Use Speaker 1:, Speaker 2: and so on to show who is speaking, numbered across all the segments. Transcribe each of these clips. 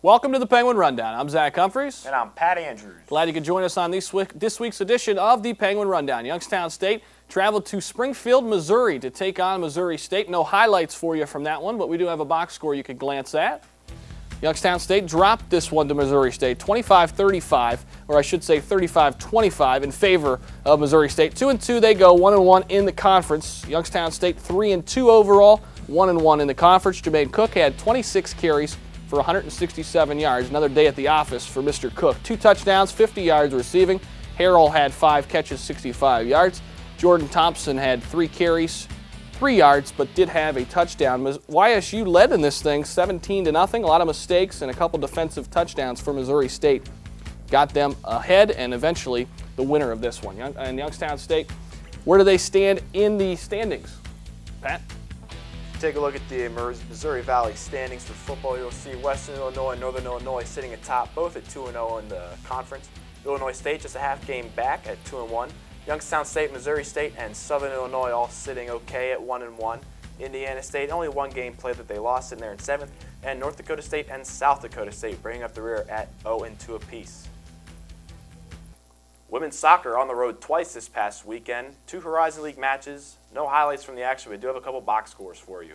Speaker 1: Welcome to the Penguin Rundown. I'm Zach Humphreys.
Speaker 2: And I'm Pat Andrews.
Speaker 1: Glad you could join us on this week's edition of the Penguin Rundown. Youngstown State traveled to Springfield, Missouri to take on Missouri State. No highlights for you from that one, but we do have a box score you could glance at. Youngstown State dropped this one to Missouri State, 25-35, or I should say 35-25 in favor of Missouri State. 2-2 they go, 1-1 in the conference. Youngstown State 3-2 overall, 1-1 in the conference. Jermaine Cook had 26 carries for 167 yards. Another day at the office for Mr. Cook. 2 touchdowns, 50 yards receiving. Harrell had 5 catches, 65 yards. Jordan Thompson had 3 carries, 3 yards, but did have a touchdown. YSU led in this thing 17-0. A lot of mistakes and a couple defensive touchdowns for Missouri State. Got them ahead and eventually the winner of this one. And Youngstown State, where do they stand in the standings? Pat?
Speaker 2: Take a look at the Missouri Valley standings for football. You'll see Western Illinois and Northern Illinois sitting atop, both at 2-0 in the conference. Illinois State just a half game back at 2-1. Youngstown State, Missouri State, and Southern Illinois all sitting okay at 1-1. Indiana State, only one game played that they lost, in there in 7th. And North Dakota State and South Dakota State bringing up the rear at 0-2 apiece. Women's soccer on the road twice this past weekend. 2 Horizon League matches. No highlights from the action. We do have a couple box scores for you.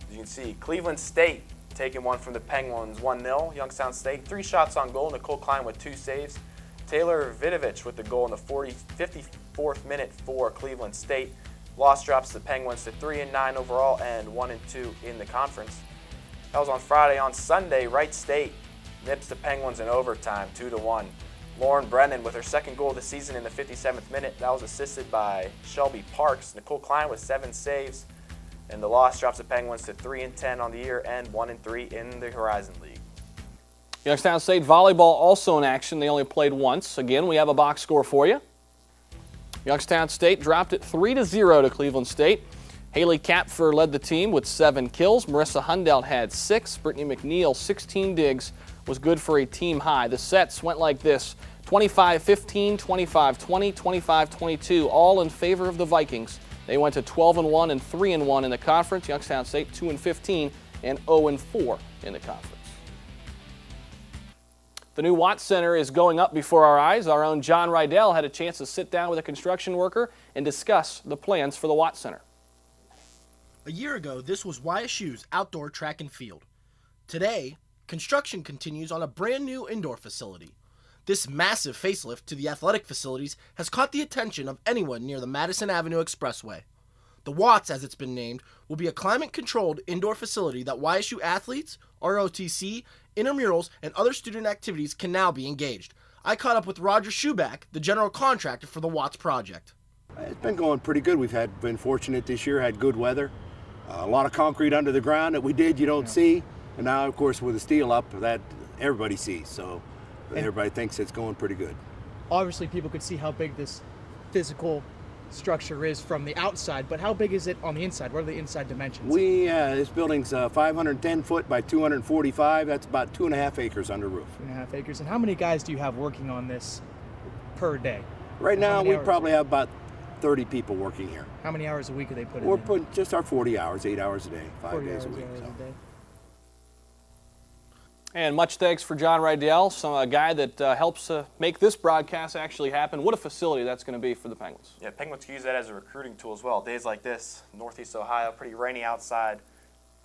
Speaker 2: As you can see, Cleveland State taking one from the Penguins 1-0. Youngstown State, 3 shots on goal. Nicole Klein with 2 saves. Taylor Vidovich with the goal in the 54th minute for Cleveland State. Loss drops the Penguins to 3-9 overall and 1-2 in the conference. That was on Friday. On Sunday, Wright State nips the Penguins in overtime, 2-1. Lauren Brennan with her second goal of the season in the 57th minute. That was assisted by Shelby Parks. Nicole Klein with 7 saves. And the loss drops the Penguins to 3-10 on the year and 1-3 in the Horizon League.
Speaker 1: Youngstown State volleyball also in action. They only played once. Again, we have a box score for you. Youngstown State dropped it 3-0 to Cleveland State. Haley Kapfer led the team with 7 kills. Marissa Hundelt had 6. Brittany McNeil, 16 digs, was good for a team high. The sets went like this: 25-15, 25-20, 25-22, all in favor of the Vikings. They went to 12-1 and 3-1 in the conference. Youngstown State 2-15 and 0-4 in the conference. The new Watts Center is going up before our eyes. Our own John Rydell had a chance to sit down with a construction worker and discuss the plans for the Watts Center.
Speaker 3: A year ago, this was YSU's outdoor track and field. Today, construction continues on a brand new indoor facility. This massive facelift to the athletic facilities has caught the attention of anyone near the Madison Avenue Expressway. The Watts, as it's been named, will be a climate-controlled indoor facility that YSU athletes, ROTC, intramurals, and other student activities can now be engaged. I caught up with Roger Schuback, the general contractor for the Watts project.
Speaker 4: It's been going pretty good. We've been fortunate this year, had good weather. A lot of concrete under the ground that we did you don't see. And now, of course, with the steel up, that everybody sees. So everybody thinks it's going pretty good.
Speaker 5: Obviously, people could see how big this physical structure is from the outside, but how big is it on the inside? What are the inside dimensions?
Speaker 4: This building's 510 foot by 245. That's about 2.5 acres under roof.
Speaker 5: 2.5 acres. And how many guys do you have working on this per day?
Speaker 4: Right now, we probably have about 30 people working here.
Speaker 5: How many hours a week are they putting in?
Speaker 4: We're putting just our 40 hours, 8 hours a day, 5 days a week.
Speaker 1: And much thanks for John Rydell, a guy that helps make this broadcast actually happen. What a facility that's going to be for the Penguins.
Speaker 2: Yeah, Penguins can use that as a recruiting tool as well. Days like this, Northeast Ohio, pretty rainy outside.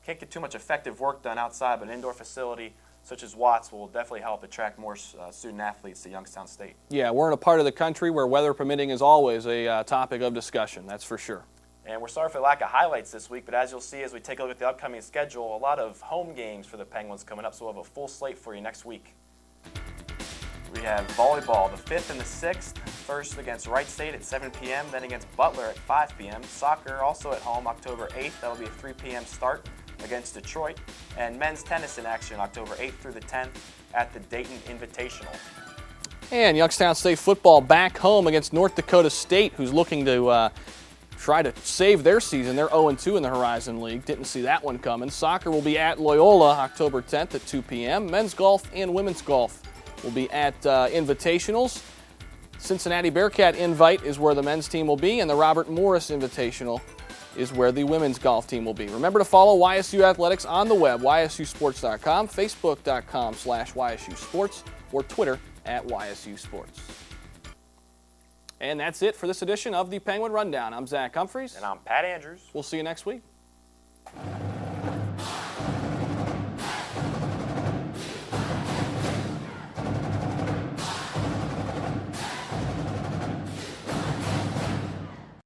Speaker 2: Can't get too much effective work done outside, but an indoor facility such as Watts will definitely help attract more student athletes to Youngstown State. Yeah,
Speaker 1: we're in a part of the country where weather permitting is always a topic of discussion, that's for sure.
Speaker 2: And we're sorry for the lack of highlights this week, but as you'll see as we take a look at the upcoming schedule, a lot of home games for the Penguins coming up, so we'll have a full slate for you next week. We have volleyball, the 5th and the 6th, first against Wright State at 7 p.m., then against Butler at 5 p.m. Soccer also at home October 8th, that'll be a 3 p.m. start against Detroit. And men's tennis in action October 8th through the 10th at the Dayton Invitational.
Speaker 1: And Youngstown State football back home against North Dakota State, who's looking to try to save their season. They're 0-2 in the Horizon League. Didn't see that one coming. Soccer will be at Loyola October 10th at 2 p.m. Men's golf and women's golf will be at Invitationals. Cincinnati Bearcat Invite is where the men's team will be, and the Robert Morris Invitational is where the women's golf team will be. Remember to follow YSU Athletics on the web, ysusports.com, facebook.com/YSU Sports, or Twitter @YSU Sports. And that's it for this edition of the Penguin Rundown. I'm Zach Humphreys.
Speaker 2: And I'm Pat Andrews.
Speaker 1: We'll see you next week.